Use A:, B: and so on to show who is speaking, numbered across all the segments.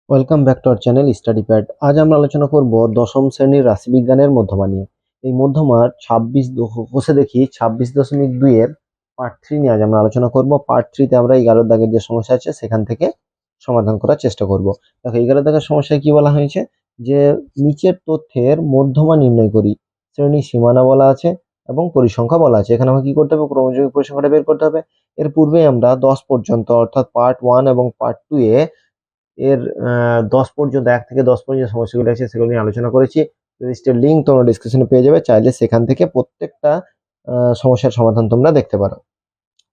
A: Welcome back to our channel study pad. আজ আমরা আলোচনা করব দশম শ্রেণীর রাশিবিজ্ঞানের মধ্যমা নিয়ে। এই মধ্যমার 26.2 এর পার্ট 3 নিয়ে আজ আমরা আলোচনা করব। পার্ট 3 তে আমরা 11 দাগের যে সমস্যা আছে সেখান থেকে সমাধান করার চেষ্টা করব। দেখো 11 দাগের সমস্যায় কি বলা হয়েছে, যে নিচের তথ্যের মধ্যমা নির্ণয় করি। শ্রেণী সীমানা বলা আছে এবং পরিসংখ্যা বলা আছে। এখানে আমাকে কি করতে হবে, ক্রমযোগী পরিসংখ্যাটা বের করতে হবে। এর পূর্বে আমরা 10 পর্যন্ত অর্থাৎ পার্ট 1 এবং পার্ট 2 এ এর 10 পর্যন্ত 1 থেকে 10 পর্যন্ত যে সমস্যাগুলো আছে সেগুলো নিয়ে আলোচনা করেছি। লিস্টের লিঙ্ক তোমরা ডিসক্রিপশনে পেয়ে যাবে, চাইলে সেখান থেকে প্রত্যেকটা সমস্যার সমাধান তোমরা দেখতে পারো।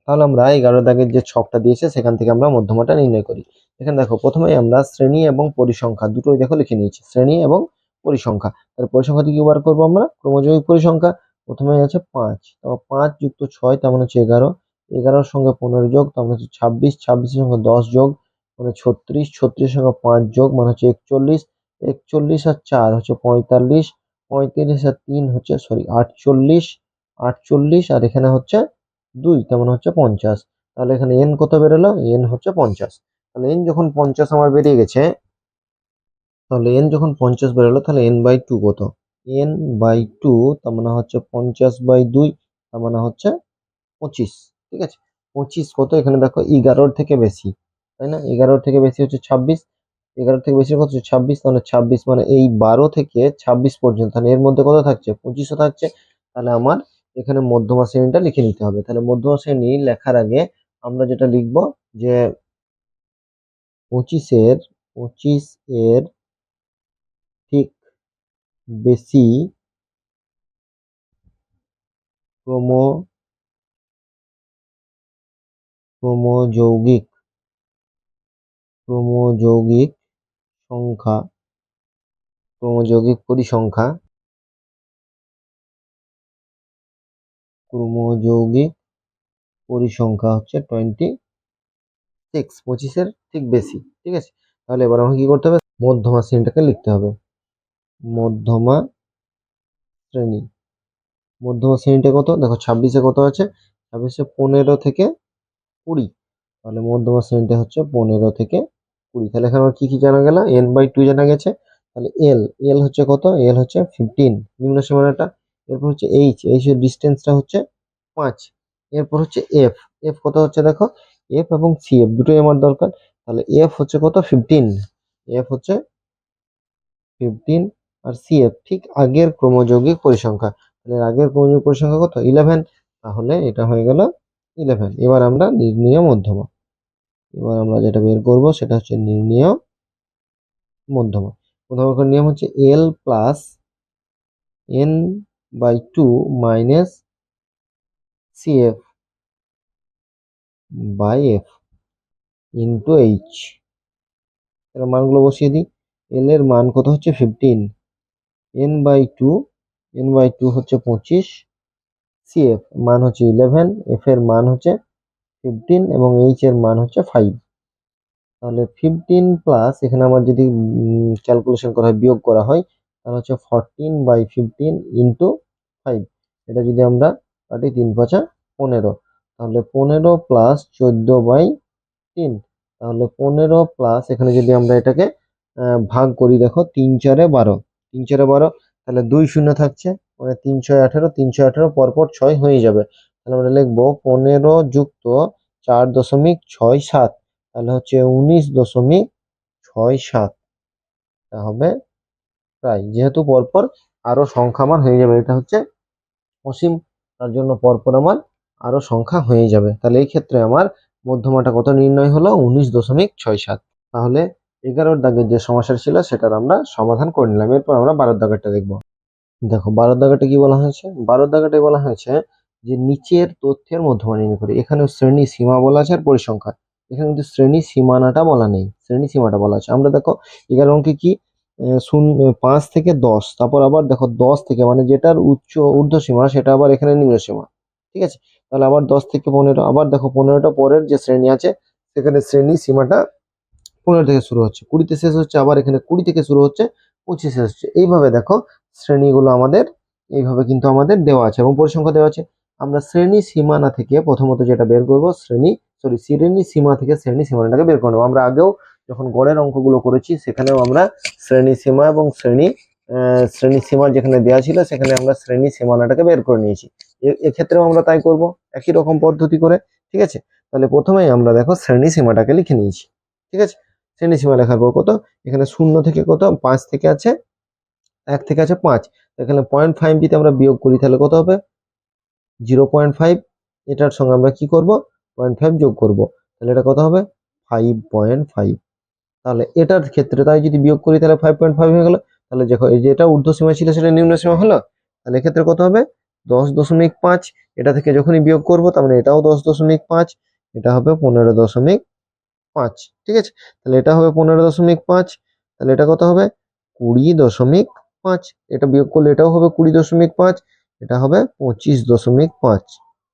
A: তাহলে আমরা 11 দাগের যে ছকটা দিয়েছে সেখান থেকে আমরা মধ্যমাটা নির্ণয় করি। এখানে দেখো প্রথমেই আমরা শ্রেণী এবং পরিসংখ্যা দুটোই দেখো লিখে নিয়েছি, শ্রেণী এবং পরিসংখ্যা। তাহলে পরিসংখ্যা থেকে কি বার করবো আমরা, ক্রমযোগী পরিসংখ্যা। প্রথমে আছে 5, তো 5 যুক্ত 6 তার মানে হচ্ছে 11, 11 সঙ্গে 15 যোগ তার মানে হচ্ছে 26, 26 সঙ্গে 10 যোগ মানে 36, 36 সঙ্গে 5 যোগ মানে হচ্ছে 41, 41 আর 4 হচ্ছে 45, 45 আর 3 হচ্ছে 48, 48 আর এখানে হচ্ছে 2 তার মানে হচ্ছে 50। তাহলে এখানে n কত বেরোলো, n হচ্ছে 50। তাহলে n যখন 50 আমার বেরিয়ে গেছে, তাহলে n যখন 50 বেরোলো তাহলে n/2 কত, n/2 তার মানে হচ্ছে 50/2 তার মানে হচ্ছে 25। ঠিক আছে, 25 কত, এখানে দেখো 11 থেকে বেশি, তাই না? 11 থেকে বেশি হচ্ছে 26, 11 থেকে বেশি কত হচ্ছে 26, তাহলে 26 মানে এই 12 থেকে 26 পর্যন্ত, তাহলে এর মধ্যে কত থাকছে, 25 থাকছে। তাহলে আমার এখানে মধ্যমা শ্রেণীটা লিখে নিতে হবে। তাহলে মধ্যমা শ্রেণী লেখার আগে আমরা যেটা লিখবো যে 25 এর ঠিক বেশি ক্রম ক্রমযৌগিক ক্রমযৌগিক সংখ্যা ক্রমযৌগিক পরিসংখ্যা ক্রমযৌগিক পরিসংখ্যা হচ্ছে 26, 25-এর ঠিক বেশি। ঠিক আছে, তাহলে এবার আমাকে কি করতে হবে, মধ্যমা শ্রেণীটাকে লিখতে হবে। মধ্যমা শ্রেণী, মধ্যমা শ্রেণীটা কত, দেখো 26-এ কত আছে, 26-এ 15 থেকে 20, তাহলে মধ্যমা শ্রেণীটা হচ্ছে 15 থেকে 20। তাহলে এখানে আমার কি কি জানা গেল, n/2 জানা গেছে। তাহলে এল হচ্ছে কত, এল হচ্ছে 15 নিম্ন সীমানাটা। এরপর হচ্ছে এইচ এর ডিস্টেন্সটা হচ্ছে 5। এরপর হচ্ছে এফ কত হচ্ছে, দেখো এফ এবং সিএফ দুটোই আমার দরকার। তাহলে এফ হচ্ছে কত, 15, এফ হচ্ছে 15 আর সিএফ ঠিক আগের ক্রমযৌগিক পরিসংখ্যা। তাহলে আগের ক্রমযৌগিক পরিসংখ্যা কত, 11। তাহলে এটা হয়ে গেল 11। এবার আমরা নির্ণেয় মধ্যমা, এবার আমরা যেটা বের করব সেটা হচ্ছে নির্ণেয় মধ্যমা। মধ্যমার নিয়ম হচ্ছে L plus n/2 minus CF by F into H. এর মানগুলো বসিয়ে দিই। এল এর মান কত হচ্ছে 15, n/2 হচ্ছে 25, সিএফ মান হচ্ছে 11, এফ এর মান হচ্ছে 15 এবং এইচ এর মান হচ্ছে 5। তাহলে 15 প্লাস এখানে আমার যদি ক্যালকুলেশন করা হয়, বিয়োগ করা হয়, তাহলে হচ্ছে 14/15 ইন্টু 5। এটা যদি আমরা কাটি 3×5 15, তাহলে 15 প্লাস 14/3, তাহলে 15 প্লাস এখানে যদি আমরা এটাকে ভাগ করি, দেখো 3×4 12, 3×4 12, তাহলে 2 শূন্য থাকছে, মানে 3×6 18, 3×6 18 পরপর 6 হয়ে যাবে। তাহলে আমরা লিখবো 15 যুক্ত 4.67, তাহলে হচ্ছে 19.67। তা হবে প্রায়, যেহেতু পরপর আরো সংখ্যা আমার হয়ে যাবে, এটা হচ্ছে অসীম, তার জন্য পরপর আমার আরো সংখ্যা হয়ে যাবে। তাহলে এই ক্ষেত্রে আমার মধ্যমাটা কত নির্ণয় হলো, 19.67। তাহলে 11 দাগের যে সমস্যা ছিল সেটার আমরা সমাধান করে নিলাম। এরপর আমরা 12 দাগেরটা দেখবো। দেখো 12 দাগেরটা কি বলা হয়েছে, 12 দাগেরটাই বলা হয়েছে যে নিচের তথ্যের মধ্যমা নির্ণয় করি। এখানে শ্রেণী সীমা বলা আছে আর পরিসংখ্যা, এখানে কিন্তু শ্রেণী সীমানাটা বলা নেই, শ্রেণী সীমাটা বলা আছে। আমরা দেখো 11 অঙ্কে কি 5 থেকে 10, তারপর আবার দেখো 10 থেকে মানে যেটার ঊর্ধ্ব সীমা সেটা আবার এখানে নিম্ন সীমা। ঠিক আছে, তাহলে আবার 10 থেকে 15, আবার দেখো 15টা পরের যে শ্রেণী আছে সেখানে শ্রেণী সীমাটা 15 থেকে শুরু হচ্ছে, 20 তে শেষ হচ্ছে, আবার এখানে 20 থেকে শুরু হচ্ছে, 25 শেষ হচ্ছে। এইভাবে দেখো শ্রেণীগুলো আমাদের এইভাবে কিন্তু আমাদের দেওয়া আছে এবং পরিসংখ্যা দেওয়া আছে। আমরা শ্রেণী সীমানা থেকে প্রথমত যেটা বের করব, শ্রেণী সীমা থেকে শ্রেণী সীমানাটাকে বের করে নেবো। আমরা আগেও যখন গড়ের অঙ্কগুলো করেছি সেখানেও আমরা শ্রেণী সীমা এবং শ্রেণী সীমা যেখানে দেওয়া ছিল সেখানে আমরা শ্রেণী সীমানাটাকে বের করে নিয়েছি। এক্ষেত্রেও আমরা তাই করব একই রকম পদ্ধতি করে। ঠিক আছে, তাহলে প্রথমেই আমরা দেখো শ্রেণী সীমাটাকে লিখে নিয়েছি। ঠিক আছে, শ্রেণী সীমা লেখার পর কত, এখানে 0 থেকে কত 5 থেকে আছে 1 থেকে আছে 5, এখানে 0.5 যদি আমরা বিয়োগ করি তাহলে কত হবে 0.5, এটার সঙ্গে আমরা কি করব 0.5 যোগ করব, তাহলে এটা কত হবে 5.5। তাহলে এটার ক্ষেত্রে তাই যদি বিয়োগ করি তাহলে 5.5 হয়ে গেল। তাহলে দেখো এই যে এটা ঊর্ধ্ব সীমা ছিল সেটা নিম্ন সীমা হলো, তাহলে এক্ষেত্রে কত হবে 10.5, এটা থেকে যখনই বিয়োগ করব তার মানে এটাও 10.5, এটা হবে 15.5। ঠিক আছে, তাহলে এটা হবে 15.5, তাহলে এটা কত হবে 20.5, এটা বিয়োগ করলে এটাও হবে 20.5, এটা হবে 25.5।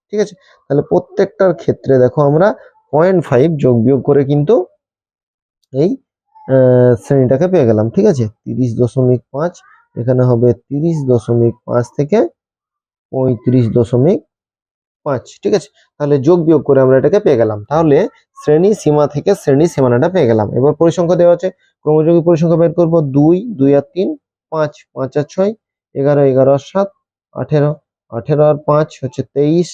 A: ঠিক আছে, তাহলে প্রত্যেকটার ক্ষেত্রে দেখো আমরা 0.5 যোগ বিয়োগ করে কিন্তু এই শ্রেণীটাকে পেয়ে গেলাম। ঠিক আছে, 30.5, এখানে হবে 30.5 থেকে 35.5। ঠিক আছে, তাহলে যোগ বিয়োগ করে আমরা এটাকে পেয়ে গেলাম। তাহলে শ্রেণী সীমা থেকে শ্রেণী সীমানাটা পেয়ে গেলাম। এবার পরিসংখ্যা দেওয়া আছে, ক্রমযোগী পরিসংখ্যা বের করব। 2 2 আর 3 5 5 আর 6 11 11 আর 7 18 18 আর 5 হচ্ছে 23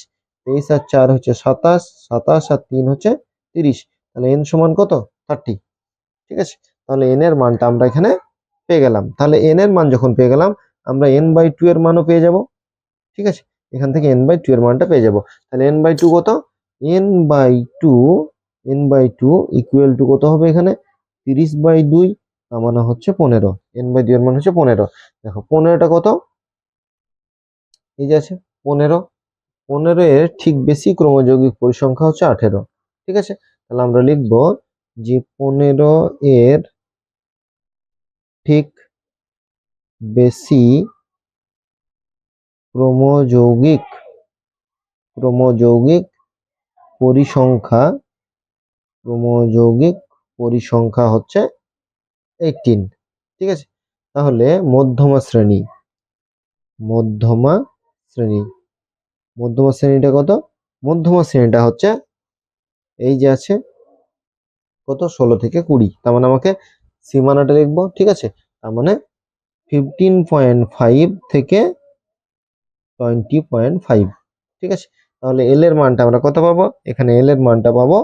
A: 23 আর 4 হচ্ছে 27 27 আর 3 হচ্ছে 30, তাহলে n সমান কত 30। ঠিক আছে, তাহলে n এর মানটা আমরা এখানে পেয়ে গেলাম। তাহলে n এর মান যখন পেয়ে গেলাম আমরা n/2 এর মানও পেয়ে যাব। ঠিক আছে, এখান থেকে n/2 এর মানটা পেয়ে যাব। তাহলে n/2 কত, n/2 ইকুয়াল টু কত হবে এখানে 30/2, তার মানে হচ্ছে 15। n/2 এর মান হচ্ছে 15। দেখো 15টা কত, এই যে আছে 15, 15 এর ঠিক বেশি ক্রমযৌগিক পরিসংখ্যা হচ্ছে 18। ঠিক আছে, তাহলে আমরা লিখব যে 15 এর ঠিক বেশি ক্রমযৌগিক পরিসংখ্যা হচ্ছে 18। ঠিক আছে, তাহলে মধ্যমা শ্রেণীটা কত, মধ্যমা শ্রেণীটা হচ্ছে এই যে আছে কত 16 থেকে 20, তার মানে আমাকে সীমানাটা লিখবো। ঠিক আছে, তার মানে 15.5 থেকে 20.5। ঠিক আছে, তাহলে এল এর মানটা আমরা কত পাবো, এখানে এল এর মানটা পাবো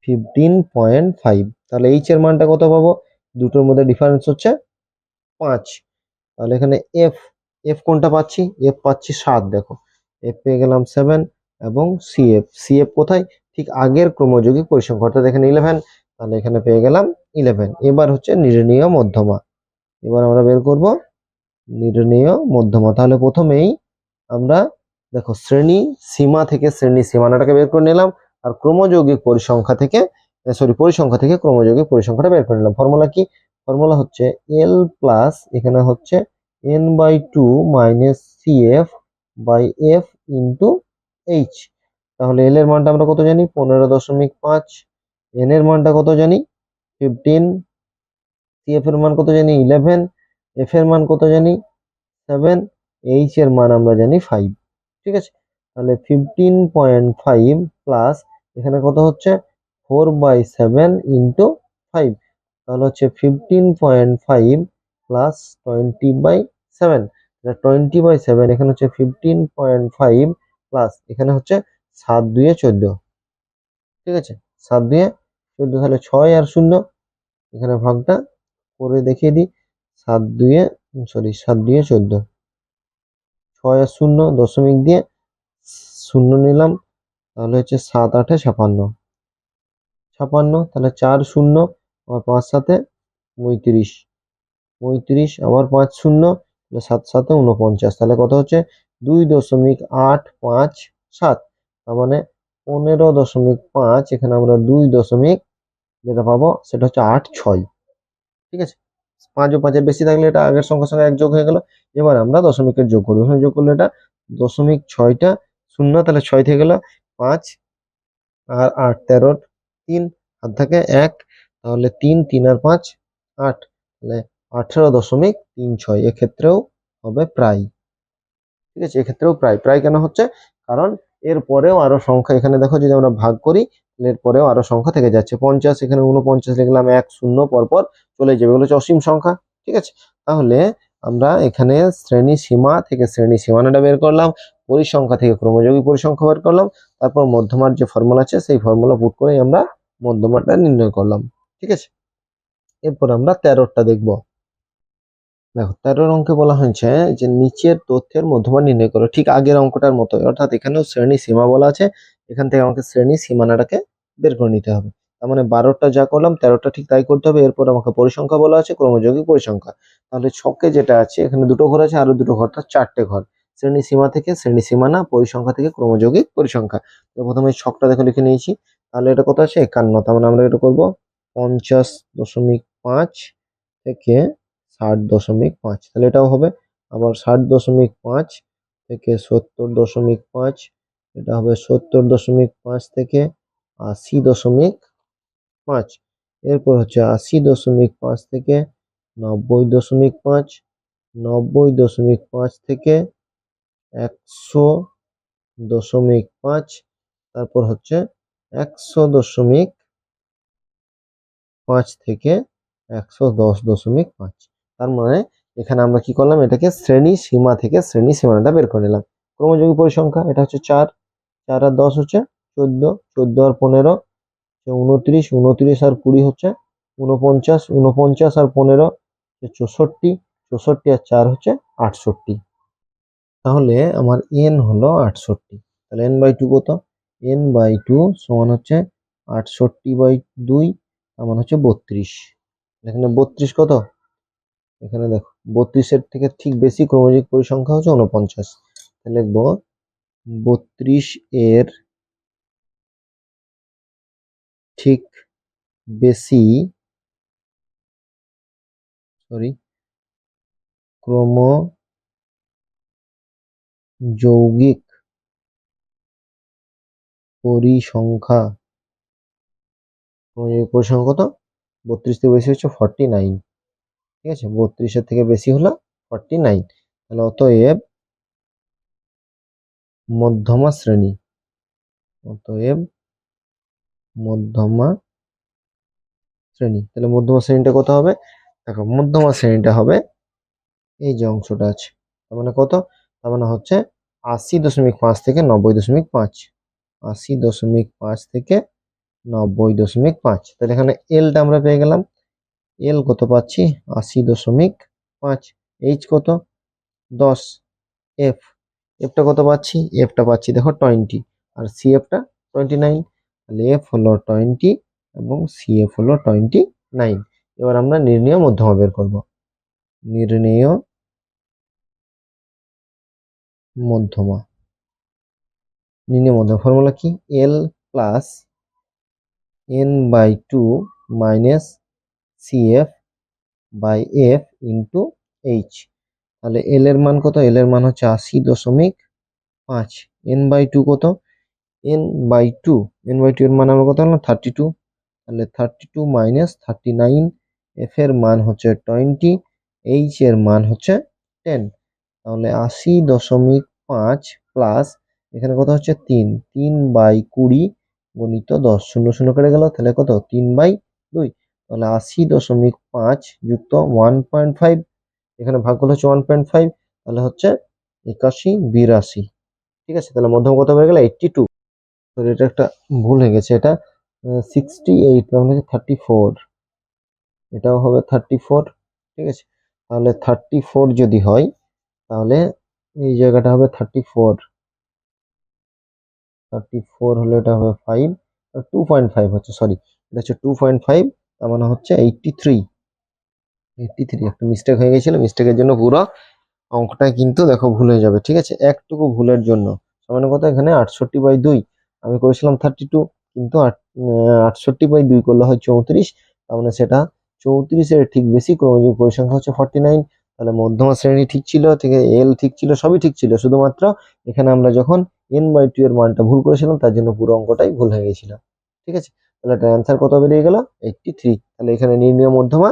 A: 15.5। তাহলে এইচ এর মানটা কত পাবো, দুটোর মধ্যে ডিফারেন্স হচ্ছে 5। তাহলে এখানে এফ কোনটা পাচ্ছি, এফ পাচ্ছি 7, দেখো এফ পেয়ে গেলাম 7, এবং সিএফ কোথায়, ঠিক আগের ক্রমযৌগিক পরিসংখ্যা অর্থাৎ এখানে 11, তাহলে এখানে পেয়ে গেলাম 11। এবার হচ্ছে নির্ণেয় মধ্যমা, এবার আমরা বের করব নির্ণেয় মধ্যমা। তাহলে প্রথমেই আমরা দেখো শ্রেণী সীমা থেকে শ্রেণী সীমানাটাকে বের করে নিলাম, আর ক্রমযৌগিক পরিসংখ্যা থেকে ক্রমযৌগিক পরিসংখ্যাটা বের করে নিলাম। ফর্মুলা কি, ফর্মুলা হচ্ছে এল প্লাস এখানে হচ্ছে n/2 minus CF by F into H. তাহলে এল এর মানটা আমরা কত জানি 15.5, এন এর মানটা কত জানি 15, সিএফ এর মান কত জানি 11, এফ এর মান কত জানি 7, এইচ এর মান আমরা জানি 5। ঠিক আছে, তাহলে 15.5 প্লাস এখানে কত হচ্ছে 4/7 ইন্টু 5, তাহলে হচ্ছে 15.5 প্লাস 20/7, 20/7 এখানে হচ্ছে 15.5 প্লাস এখানে হচ্ছে 7 2 14। ঠিক আছে, 7 2 14, তাহলে 6 আর 0, এখানে ভাগটা করে দেখিয়ে দিই, 7 2 14, 6 আর 0 দশমিক দিয়ে 0 নিলাম, তাহলে হচ্ছে 7 8 56, তাহলে 4 0 আর 5 7 35, আবার 5 0, 7 7 49, তাহলে কত হচ্ছে 2.857, তার মানে 15.5, এখানে আমরা 2 দশমিক যেটা পাবো সেটা হচ্ছে 86। ঠিক আছে, 5 ও 5 এর বেশি থাকলে এটা আগের সংখ্যার সঙ্গে 1 যোগ হয়ে গেল। এবার আমরা দশমিকের যোগ করবো, যোগ করলে এটা 0.6টা 0, তাহলে 6 থেকে গেল 5 আর 8 13 3 হাত থাকে 1, তাহলে 3 3 আর 5 8, তাহলে 18.36, এক্ষেত্রেও হবে প্রায়। ঠিক আছে, এক্ষেত্রেও প্রায় কেন হচ্ছে, কারণ এরপরেও আরো সংখ্যা এখানে দেখো যদি আমরা ভাগ করি এরপরেও আরো সংখ্যা থেকে যাচ্ছে 50, এখানে 49 লিখলাম, 1 0 পরপর চলে যাবে, এগুলো হচ্ছে অসীম সংখ্যা। ঠিক আছে, তাহলে আমরা এখানে শ্রেণী সীমা থেকে শ্রেণী সীমানাটা বের করলাম, পরিসংখ্যা থেকে ক্রমযোগী পরিসংখ্যা বের করলাম, তারপর মধ্যমার যে ফর্মুলা আছে সেই ফর্মুলা পুট করে আমরা মধ্যমাটা নির্ণয় করলাম। ঠিক আছে, এরপর আমরা 13টা দেখব। দেখো 13 অঙ্কে বলা হয়েছে যে নিচের তথ্যের মধ্যমা নির্ণয় করো, ঠিক আগের অঙ্কটার মতো, অর্থাৎ এখানেও শ্রেণী সীমা বলা আছে, এখান থেকে আমাকে শ্রেণী সীমানাটাকে বের করে নিতে হবে। তার মানে 12টা যা করলাম 13টা ঠিক তাই করতে হবে। এরপর আমাকে পরিসংখ্যা বলা আছে, ক্রমযোগী পরিসংখ্যা। তাহলে ছকে যেটা আছে এখানে দুটো ঘর আছে, আরো দুটো ঘর, 4টে ঘর। শ্রেণী সীমা থেকে শ্রেণী সীমানা, পরিসংখ্যা থেকে ক্রমযোগী পরিসংখ্যা। তো প্রথমে এই ছকটা দেখো লিখে নিয়েছি। তাহলে এটা কত আছে 51, তার মানে আমরা এটা করবো 50.5 থেকে 60.5, তাহলে এটাও হবে। আবার 60.5 থেকে 70.5, এটা হবে 70.5 থেকে 80.5। এরপর হচ্ছে 80.5 থেকে 90.5, 90.5 থেকে 100.5, তারপর হচ্ছে 100.5 থেকে 110.5। তার মানে এখানে আমরা কি করলাম, এটাকে শ্রেণী সীমা থেকে শ্রেণী সীমানাটা বের করে নিলাম। ক্রমযোগী পরিসংখ্যা এটা হচ্ছে 4, 4 আর 10 হচ্ছে 14, 14 আর 15 29, 29 আর 20 হচ্ছে 49, 49 আর 15 64, 64 আর 4 হচ্ছে 68। তাহলে আমার n হলো 68। তাহলে n/2 কত? n/2 সমান হচ্ছে 68/2, তার মানে হচ্ছে 32। এখানে 32 কত? এখানে দেখো 32 এর থেকে ঠিক বেশি ক্রমযোগী পরিসংখ্যা হচ্ছে 49। তাহলে লিখবো 32 এর ঠিক বেশি ক্রমযৌগিক পরিসংখ্যা, ক্রমযোগিক পরিসংখ্যা কত? 32 থেকে বেশি হচ্ছে 49। ঠিক আছে, 32 এর থেকে বেশি হলো 49। তাহলে অতএব মধ্যমা শ্রেণী, অতএব মধ্যমা শ্রেণী। তাহলে মধ্যমা শ্রেণীটা কত হবে? দেখো মধ্যমা শ্রেণীটা হবে এই যে অংশটা আছে, তার মানে কত? তার মানে হচ্ছে 80.5 থেকে 90.5, 80.5 থেকে 90.5। তাহলে এখানে এলটা আমরা পেয়ে গেলাম। এল কত পাচ্ছি? 80.5। এইচ কত? 10। এফ, এফটা কত পাচ্ছি? এফটা পাচ্ছি দেখো 20, আর সি এফটা 29। তাহলে এফ হলো 20 এবং সি এফ হলো 29। এবার আমরা নির্ণেয় মধ্যমা বের করব। নির্ণেয় মধ্যমা, নির্ণেয় মধ্যমা ফর্মুলা কি? L plus n/2 minus C F by F into H. তাহলে এল এর মান কত? এল এর মান হচ্ছে 80.5। n/2 কত? n/2 এর মান আমরা কত হলো? 32। তাহলে 32 মাইনাস 39, এফ এর মান হচ্ছে 20, এইচ এর মান হচ্ছে 10। তাহলে 80.5 প্লাস এখানে কত হচ্ছে 3, 3/20 গণিত 10, 0 0 কেটে গেল, তাহলে কত? 3/2। তাহলে 80.5 যুক্ত 1.5, এখানে ভাগ করলে হচ্ছে 1.5, তাহলে হচ্ছে 81, 82। ঠিক আছে, তাহলে মধ্যম কত হয়ে গেল? 82। তো এটা একটা ভুল হয়ে গেছে, এটা 68, তাহলে 34, এটাও হবে 34। ঠিক আছে, তাহলে 34 যদি হয় তাহলে এই জায়গাটা হবে 34, 34 হলে এটা হবে 5, 2.5 হচ্ছে, সরি এটা হচ্ছে 2.5, তার মানে হচ্ছে 83। একটা মিস্টেক হয়ে গেছিল, মিস্টেকের জন্য পুরো অঙ্কটা কিন্তু দেখো ভুল হয়ে যাবে। ঠিক আছে, একটুকু ভুলের জন্য। সমান কত? এখানে 68/2, আমি করেছিলাম 32, কিন্তু 68/2 করলে হয় 34, তার মানে সেটা 34 এর ঠিক বেশি ক্রমযোগী পরিসংখ্যা হচ্ছে 49। তাহলে মধ্যমা শ্রেণী ঠিক ছিল, থেকে এল ঠিক ছিল, সবই ঠিক ছিল, শুধুমাত্র এখানে আমরা যখন n/2 এর মানটা ভুল করেছিলাম তার জন্য পুরো অঙ্কটাই ভুল হয়ে গেছিল। ঠিক আছে, তাহলে এটার অ্যান্সার কত বেরিয়ে গেল? 83। তাহলে এখানে নির্ণয় মধ্যমা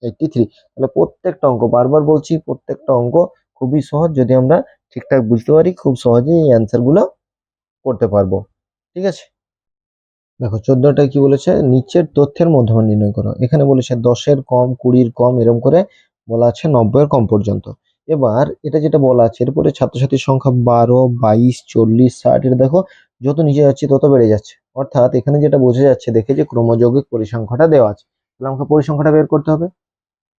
A: 83। তাহলে প্রত্যেকটা অঙ্ক, বারবার বলছি, প্রত্যেকটা অঙ্ক খুবই সহজ, যদি আমরা ঠিকঠাক বুঝতে পারি খুব সহজেই এই অ্যান্সার গুলো করতে পারবো। ঠিক আছে, দেখো 14টা কি বলেছে, নিচের তথ্যের মধ্যমান নির্ণয় করো। এখানে বলেছে 10-এর কম, 20-র কম, এরকম করে বলা আছে 90-এর কম পর্যন্ত। এবার এটা যেটা বলা আছে এরপরে ছাত্রছাত্রীর সংখ্যা 12, 22, 40, 60, এটা দেখো যত নিচে যাচ্ছে তত বেড়ে যাচ্ছে। অর্থাৎ এখানে যেটা বোঝা যাচ্ছে দেখে যে ক্রমযৌগিক পরিসংখ্যাটা দেওয়া আছে, তাহলে আমাকে পরিসংখ্যাটা বের করতে হবে।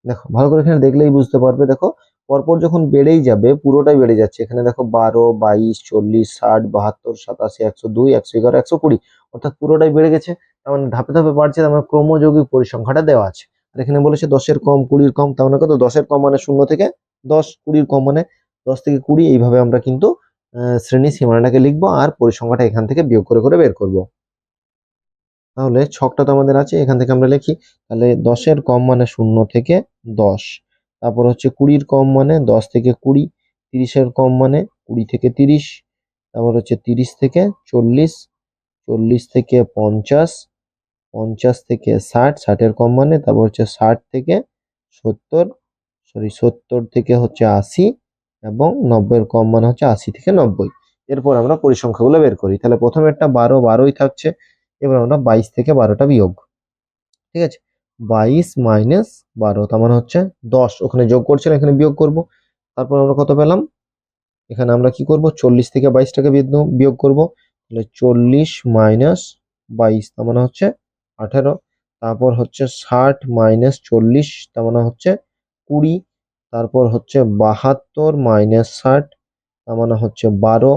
A: দেখো ভালো করে এখানে দেখলেই বুঝতে পারবে, দেখো পরপর যখন বেড়েই যাবে পুরোটাই বেড়ে যাচ্ছে। এখানে দেখো 12, 22, 40, 60, 72, 87, 102, 111, 120, অর্থাৎ পুরোটাই বেড়ে গেছে। তার মানে ধাপে ধাপে বাড়ছে, তার মানে ক্রমযৌগিক পরিসংখ্যাটা দেওয়া আছে। আর এখানে বলেছে 10-এর কম, 20-র কম, তার মানে কত, 10-এর কম মানে 0 থেকে 10, 20-র কম মানে 10 থেকে 20, এইভাবে আমরা কিন্তু শ্রেণী সীমানাটাকে লিখবো আর পরিসংখ্যাটা এখান থেকে বিয়োগ করে করে বের করব। তাহলে ছকটা তো আমাদের আছে, এখান থেকে আমরা লিখি। তাহলে 10-এর কম মানে 0 থেকে 10, তারপর হচ্ছে 20-র কম মানে 10 থেকে 20, 30-এর কম মানে 20 থেকে 30, তারপর হচ্ছে 30 থেকে 40, 40 থেকে 50, 50 থেকে 60, 60-এর কম মানে তারপর হচ্ছে 60 থেকে 70, 70 থেকে হচ্ছে 80, এবং 90-এর কম মানে হচ্ছে 80 থেকে 90। এরপর আমরা পরিসংখ্যাগুলো বের করি। তাহলে প্রথমে একটা 12, 12ই থাকছে। এবার আমরা 22 থেকে 12টা বিয়োগ, ঠিক আছে, 22 মাইনাস 12, তার মানে হচ্ছে 10, ওখানে যোগ করছিলাম এখানে বিয়োগ করব। তারপর আমরা কত পেলাম, এখানে আমরা কি করব, 40 থেকে 22টাকে বিয়োগ করব। তাহলে 40 মাইনাস 22, তার মানে হচ্ছে 18। তারপর হচ্ছে 60 মাইনাস 40, তার মানে হচ্ছে 20। তারপর হচ্ছে 72 মাইনাস 60, তার মানে হচ্ছে 12।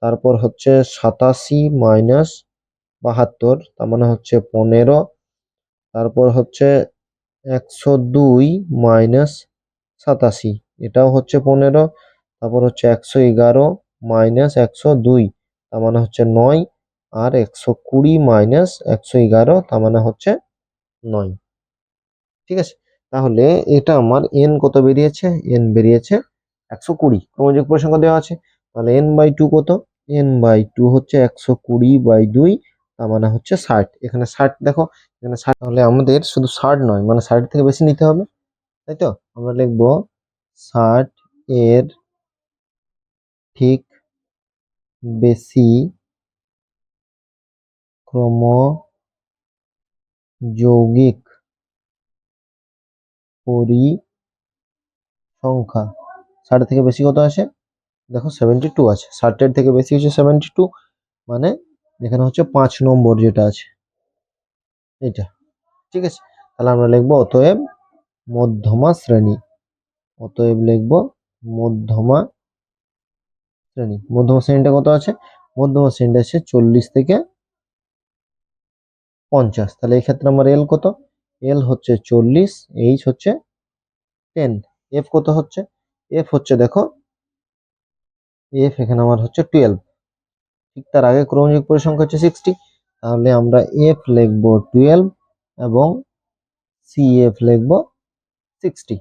A: তারপর হচ্ছে 87 মাইনাস 72, তার মানে হচ্ছে 15। তারপর হচ্ছে 102 মাইনাস 87, এটাও হচ্ছে 15। তারপর হচ্ছে 111 মাইনাস 102, তার মানে হচ্ছে 9। আর 120 মাইনাস 111, তার মানে হচ্ছে 9। ঠিক আছে, তাহলে এটা আমার এন কত বেরিয়েছে, এন বেরিয়েছে 120। ক্রমযোগ পরিসংখ্যা দেওয়া আছে, তাহলে এন বাই 2 কত, এন বাই 2 হচ্ছে 120 বাই 2, তার মানে হচ্ছে 60। এখানে 60 দেখো, এখানে 60, তাহলে আমাদের শুধু 60 নয়, মানে 60 থেকে বেশি নিতে হবে, তাই তো। আমরা লিখবো 60 এর ঠিক বেশি ক্রমযৌগিক পরিসংখ্যা। 60 থেকে বেশি কত আছে, দেখো 72 আছে, 60 এর থেকে বেশি হচ্ছে 72, মানে এখানে হচ্ছে 5 নম্বর যেটা আছে এটা। ঠিক আছে, তাহলে আমরা লিখবো অতএব মধ্যমা শ্রেণী, অতএব লিখবো মধ্যমা শ্রেণী। মধ্যমা শ্রেণীটা কত আছে, মধ্যমা শ্রেণীটা আছে 40 থেকে 50। তাহলে এই ক্ষেত্রে আমার এল কত, এল হচ্ছে 40, এইচ হচ্ছে 10, এফ কত হচ্ছে, এফ হচ্ছে দেখো, এফ এখানে আমার হচ্ছে 12। ঠিক তার আগে ক্রমযোগ পরিসংখ্যা হচ্ছে 60, তাহলে আমরা এফ লিখবো 12 এবং সি এফ লিখবো 60।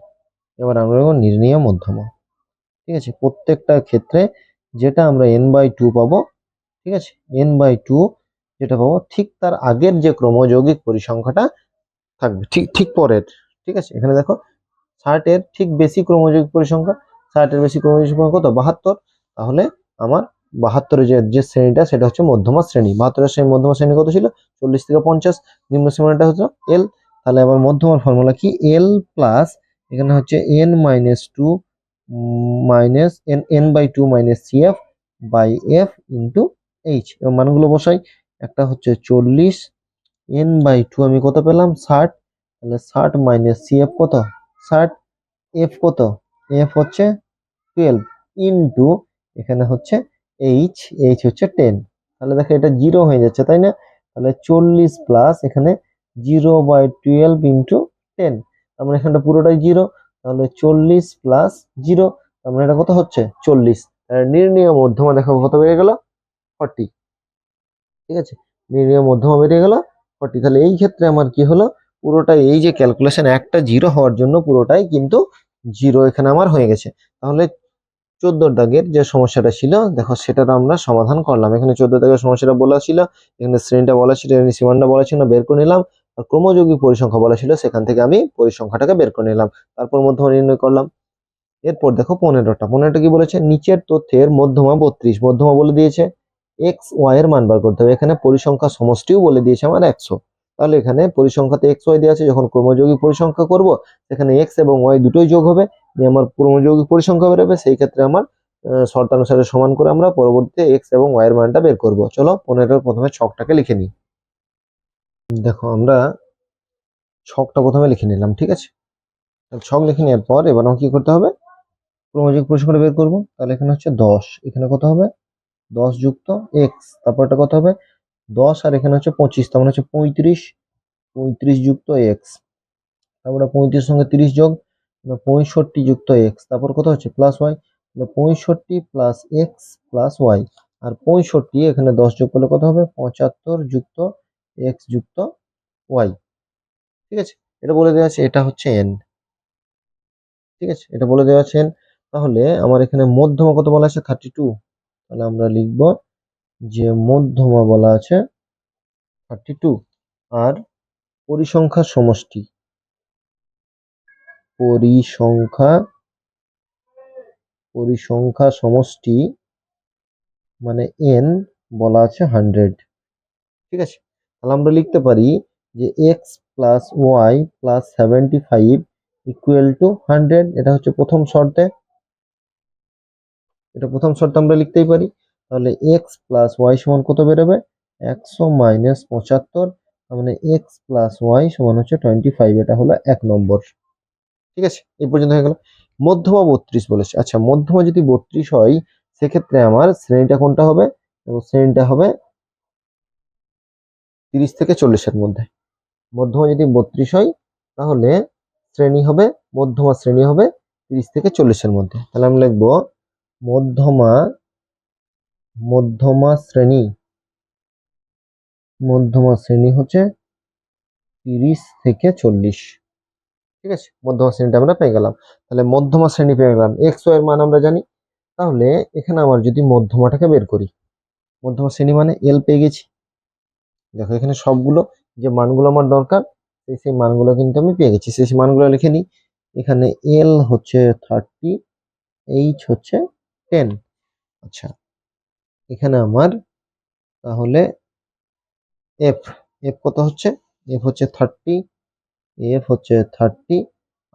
A: এবার আমরা লিখবো নির্ণেয় মধ্যমা। ঠিক আছে, প্রত্যেকটা ক্ষেত্রে যেটা আমরা এন বাই 2 পাবো, ঠিক আছে, এন বাই 2 যেটা পাবো ঠিক তার আগের যে ক্রমযৌগিক পরিসংখ্যাটা থাকবে, ঠিক ঠিক পরের। ঠিক আছে, এখানে দেখো 60 এর ঠিক বেশি ক্রমযৌগিক পরিসংখ্যা, 60 এর বেশি ক্রমযৌগিক সংখ্যা কত, 72। তাহলে আমার 72 এর যে শ্রেণীটা সেটা হচ্ছে মধ্যমা শ্রেণী। 72 এর শ্রেণী মধ্যমা শ্রেণী কত ছিল, 40 থেকে 50, নিম্ন সীমানাটা হচ্ছে এল। তাহলে আবার মধ্যমার ফর্মুলা কি, এল প্লাস এখানে হচ্ছে N minus 2 minus N, N by 2 minus C F by F into H. এবং মানগুলো বসাই, একটা হচ্ছে 40, এন বাই 2 আমি কত পেলাম 60, তাহলে 60 মাইনাস সি এফ কত 60, এফ কত, এফ হচ্ছে 12 ইন্টু এখানে হচ্ছে এইচ, এইচ হচ্ছে 10। তাহলে দেখো এটা 0 হয়ে যাচ্ছে, তাই না। তাহলে 40 প্লাস এখানে 0/12 ইন্টু 10, তার মানে এখানটা পুরোটাই 0। তাহলে 40 প্লাস 0, তার মানে এটা কত হচ্ছে 40। নির্ণেয় মধ্যমা দেখো কত বেড়ে গেল 40। ঠিক আছে, নির্ণেয় মধ্যমা বেরিয়ে গেল 40। তাহলে এই ক্ষেত্রে আমার কি হলো, পুরোটাই এই যে ক্যালকুলেশন একটা 0 হওয়ার জন্য পুরোটাই কিন্তু 0 এখানে আমার হয়ে গেছে। তাহলে 14 দাগের যে সমস্যাটা ছিল দেখো সেটার আমরা সমাধান করলাম। এখানে 14 দাগের সমস্যাটা বলা ছিল, এখানে শ্রেণীটা বলা ছিল, এখানে সীমানাটা বলা ছিল, বের করে নিলাম। আর ক্রমযৌগিক পরিসংখ্যা বলা ছিল, সেখান থেকে আমি পরিসংখ্যাটাকে বের করে নিলাম, তারপর মধ্যমা নির্ণয় করলাম। এরপর দেখো 15টা কি বলেছে, নিচের তথ্যের মধ্যমা 32, মধ্যমা বলে দিয়েছে। এক্স ওয়াই এর মান বার করতে হবে। এখানে পরিসংখ্যা সমষ্টিও বলে দিয়েছে আমার 100। তাহলে এখানে পরিসংখ্যাতে এক্স ওয়াই দেওয়া আছে, যখন ক্রমযৌগিক পরিসংখ্যা করব সেখানে এক্স এবং ওয়াই দুটোই যোগ হবে, দিয়ে আমার ক্রমযৌগিক পরিসংখ্যা বেরোবে। সেই ক্ষেত্রে আমার শর্তানুসারে সমান করে আমরা পরবর্তীতে এক্স এবং ওয়াই এর মানটা বের করব। চলো 15 প্রথমে ছকটাকে লিখে নিই। দেখো আমরা ছকটা প্রথমে লিখে নিলাম, ঠিক আছে। ছক লিখে নেওয়ার পর এবার আমাকে কি করতে হবে, ক্রমযৌগিক পরিসংখ্যা বের করব। তাহলে এখানে হচ্ছে 10, এখানে কত হবে 10 যুক্ত এক্স, তারপর এটা কত হবে 10, আর এখানে হচ্ছে 25, তার মানে হচ্ছে 35 যুক্ত এক্স, তারপরে 35 সঙ্গে 30 যোগ 65 যুক্ত এক্স, তারপর কত হচ্ছে plus Y, 65 plus X plus Y, আর 65 এখানে 10 যোগ করলে কত হবে 75 যুক্ত এক্স যুক্ত ওয়াই। ঠিক আছে, এটা বলে দেওয়া আছে, এটা হচ্ছে এন। ঠিক আছে, এটা বলে দেওয়া আছে এন। তাহলে আমার এখানে মধ্যমা কত বলা আছে 32। তাহলে আমরা লিখব যে মধ্যমা বলা আছে 32, আর পরিসংখ্যা সমষ্টি, পরিসংখ্যা সমষ্টি মানে এন বলা আছে 100। ঠিক আছে, তাহলে আমরা লিখতে পারি যে X plus Y plus 75 equal to 100। এটা হচ্ছে প্রথম শর্তে, এটা প্রথম শর্তে আমরা লিখতেই পারি। তাহলে এক্স প্লাস ওয়াই সমান কত বেরোবে 100 মাইনাস 75, মানে এক্স প্লাস ওয়াই সমান হচ্ছে 25। এটা হলো 1 নম্বর। ঠিক আছে, এই পর্যন্ত হয়ে গেল। মধ্যমা 32 বলেছে। আচ্ছা, মধ্যমা যদি 32 হয় সেক্ষেত্রে আমার শ্রেণীটা কোনটা হবে, এবং শ্রেণীটা হবে 30 থেকে 40 এর মধ্যে। মধ্যমা যদি 32 হয় তাহলে শ্রেণী হবে, মধ্যমা শ্রেণী হবে 30 থেকে 40 এর মধ্যে। তাহলে আমি লিখবো মধ্যমা শ্রেণী হচ্ছে 30 থেকে 40। ঠিক আছে, মধ্যমা শ্রেণীটা আমরা পেয়ে গেলাম। তাহলে মধ্যমা শ্রেণী পেয়ে গেলাম, এক্স ওয়াই এর মান আমরা জানি। তাহলে এখানে আমার যদি মধ্যমাটাকে বের করি, মধ্যমা শ্রেণী মানে এল পেয়ে গেছি। দেখো এখানে সবগুলো যে মানগুলো আমার দরকার সেই মানগুলো কিন্তু আমি পেয়ে গেছি। সেই মানগুলো লিখে নিই। এখানে এল হচ্ছে 30, এইচ হচ্ছে 10। আচ্ছা, এখানে আমার তাহলে এফ এফ কত হচ্ছে, এফ হচ্ছে 30,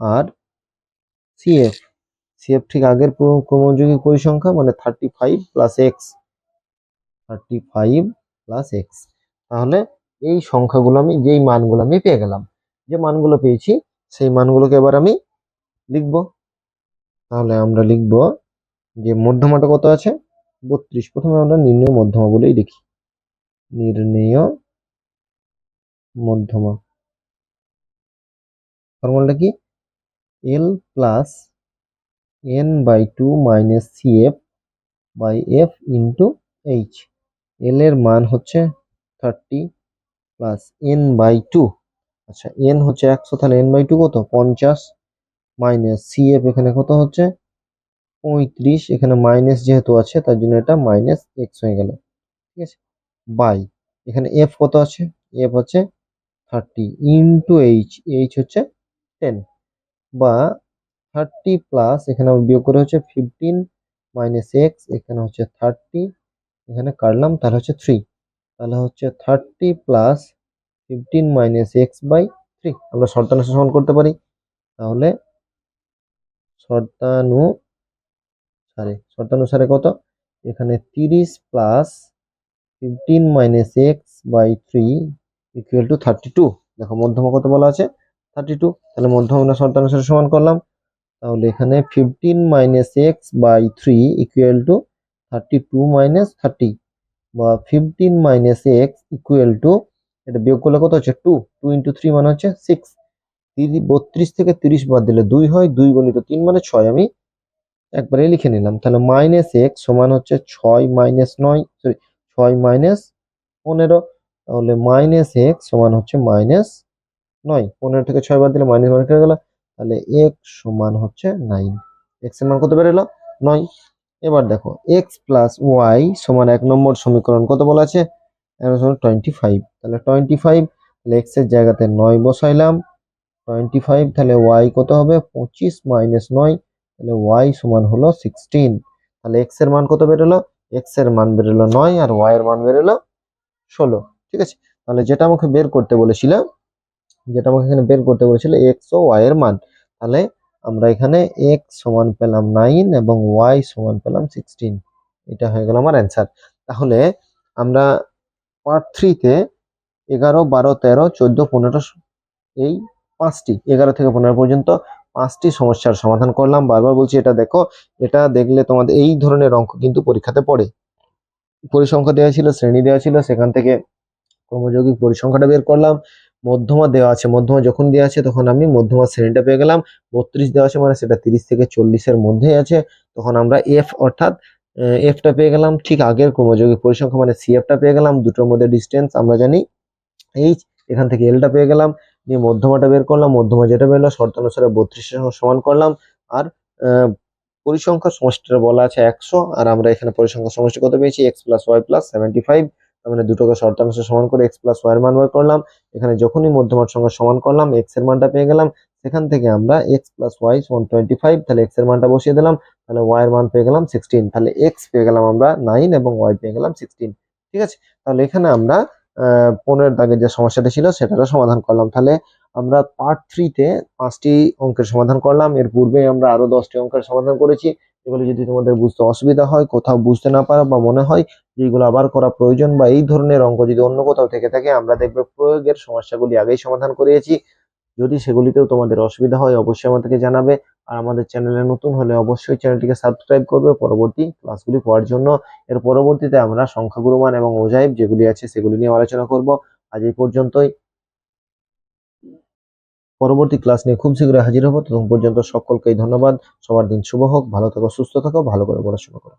A: আর সিএফ ঠিক আগের ক্রমযৌগিক পরিসংখ্যা মানে 35 প্লাস এক্স। তাহলে এই সংখ্যাগুলো আমি যেই মানগুলো আমি পেয়ে গেলাম, যে মানগুলো পেয়েছি সেই মানগুলোকে এবার আমি লিখব। তাহলে আমরা লিখব যে মধ্যমাটা কত আছে 32। প্রথমে আমরা নির্ণয় মধ্যমা বলেই লিখি, নির্ণেয় মধ্যমা। ফর্মুলাটা কি, L plus N by 2 minus CF by F into H. L এর মান হচ্ছে 30 প্লাস এন বাই 2। আচ্ছা, এন হচ্ছে 100, তাহলে এন বাই 2 কত 50, মাইনাস সিএফ এখানে কত হচ্ছে 35, এখানে মাইনাস যেহেতু আছে তার জন্য এটা মাইনাস এক্স হয়ে গেল। ঠিক আছে, বাই এখানে এফ কত আছে, এফ হচ্ছে 30 ইন্টু এইচ হচ্ছে 10, বা 30 প্লাস এখানে বিয়োগ করে হচ্ছে 15 মাইনাস এক্স, এখানে হচ্ছে 30, এখানে কাটলাম তাহলে হচ্ছে 3। তাহলে হচ্ছে 30 প্লাস 15 মাইনাস এক্স বাই 3। আমরা শর্তানুসারে সমান করতে পারি। তাহলে শর্তানুসারে কত, এখানে 30 plus 15 minus X by 3 equal to 32। দেখো মধ্যমা কত বলা আছে 32। তাহলে মধ্যমা আমরা শর্তানুসারে সমান করলাম। তাহলে এখানে 15 minus X by 3 equal to 32 minus 30, বা 15 মাইনাস এক্স ইকুয়াল টু, এটা বিয়োগ করলে কত হচ্ছে 2 ইন্টু 3 মানে হচ্ছে 6। 32 থেকে 30 বাদ দিলে 2 হয়, 2 গুণিত 3 মানে 6। আমি একবারে লিখে নিলাম। তাহলে মাইনাস এক্স সমান হচ্ছে 6 মাইনাস 9, সরি 6 মাইনাস 15। তাহলে মাইনাস এক্স সমান হচ্ছে মাইনাস 9, 15 থেকে 6 বাদ দিলে মাইনাস 1 কেটে গেল। তাহলে এক্স সমান হচ্ছে 9, এক্স এর মান কত বেরোলো 9। এবার দেখো এক্স প্লাস ওয়াই সমান 1 নম্বর সমীকরণ কত বলা আছে 25। তাহলে 25, তাহলে এক্স এর জায়গাতে 9 বসাইলাম, 25, তাহলে ওয়াই কত হবে 25 মাইনাস 9, তাহলে ওয়াই সমান হলো 16। তাহলে এক্স এর মান কত বেরোলো এক্স এর মান বেরোলো 9 আর ওয়াই এর মান বেরোলো 16। ঠিক আছে, তাহলে যেটা আমাকে বের করতে বলেছিল, এখানে বের করতে বলেছিল এক্স ও ওয়াই এর মান, তাহলে আমরা এখানে এক্স সমান পেলাম 9 এবং ওয়াই সমান পেলাম 16। এটা হয়ে গেল আমার অ্যান্সার। তাহলে আমরা পার্ট 3-তে 11, 12, 13, 14, 15 এই 5টি 11 থেকে 15 পর্যন্ত 5টি সমস্যার সমাধান করলাম। বারবার বলছি এটা দেখো, এটা দেখলে তোমাদের এই ধরনের অঙ্ক কিন্তু পরীক্ষাতে পড়ে। পরিসংখ্যা দেওয়া ছিল, শ্রেণী দেওয়া ছিল, সেখান থেকে ক্রমযৌগিক পরিসংখ্যাটা বের করলাম। মধ্যমা দেওয়া আছে, মধ্যমা যখন দেওয়া আছে তখন আমি মধ্যমা শ্রেণীটা পেয়ে গেলাম। 32 দেওয়া আছে মানে সেটা 30 থেকে 40-এর মধ্যেই আছে, তখন আমরা এফ অর্থাৎ এফটা পেয়ে গেলাম। ঠিক আগের ক্রমযৌগিক পরিসংখ্যা মানে সিএফটা পেয়ে গেলাম। দুটোর মধ্যে ডিস্টেন্স আমরা জানি এইচ, এখান থেকে এলটা পেয়ে গেলাম। নিয়ে মধ্যমাটা বের করলাম, মধ্যমা যেটা বেরোলো শর্ত অনুসারে 32-এর সঙ্গে সমান করলাম। আর পরিসংখ্যার সমষ্টিটা বলা আছে 100, আর আমরা এখানে পরিসংখ্যার সমষ্টি কত পেয়েছি, এক্স প্লাস ওয়াই প্লাস 75। তার মানে দুটোকে শর্তানুসারে সমান করে এক্স প্লাস ওয়াই এর মান বের করলাম। এখানে যখনই মধ্যমার সঙ্গে সমান করলাম এক্স এর মানটা পেয়ে গেলাম। সেখান থেকে আমরা এক্স প্লাস ওয়াই সমান 25, তাহলে এক্স এর মানটা বসিয়ে দিলাম, তাহলে ওয়াই এর মান পেয়ে গেলাম 16। তাহলে এক্স পেয়ে গেলাম আমরা 9 এবং ওয়াই পেয়ে গেলাম 16। ঠিক আছে, তাহলে এখানে আমরা 15 দাগের যে সমস্যাটা ছিল সেটারও সমাধান করলাম। তাহলে আমরা পার্ট 3-তে 5টি অঙ্কের সমাধান করলাম। এর পূর্বে আমরা আরো 10টি অঙ্কের সমাধান করেছি। এগুলো যদি তোমাদের বুঝতে অসুবিধা হয়, কোথাও বুঝতে না পারো বা মনে হয় যে এগুলো আবার করা প্রয়োজন, বা এই ধরনের অঙ্ক যদি অন্য কোথাও থেকে থাকে, আমরা দেখবে প্রয়োগের সমস্যাগুলি আগেই সমাধান করিয়েছি। যদি সেগুলিতেও তোমাদের অসুবিধা হয় অবশ্যই আমাদেরকে জানাবে। আর আমাদের চ্যানেলে নতুন হলে অবশ্যই চ্যানেলটিকে সাবস্ক্রাইব করবে পরবর্তী ক্লাসগুলি পাওয়ার জন্য। এর পরবর্তীতে আমরা সংখ্যা গুণমান এবং ওজাইব যেগুলি আছে সেগুলি নিয়ে আলোচনা করব। আজ এই পর্যন্তই, পরবর্তী ক্লাস নিয়ে খুব শীঘ্রই হাজির হবো। ততক্ষণ পর্যন্ত সকলকেই ধন্যবাদ। সবার দিন শুভ হোক, ভালো থাকো, সুস্থ থাকো, ভালো করে পড়াশোনা করো।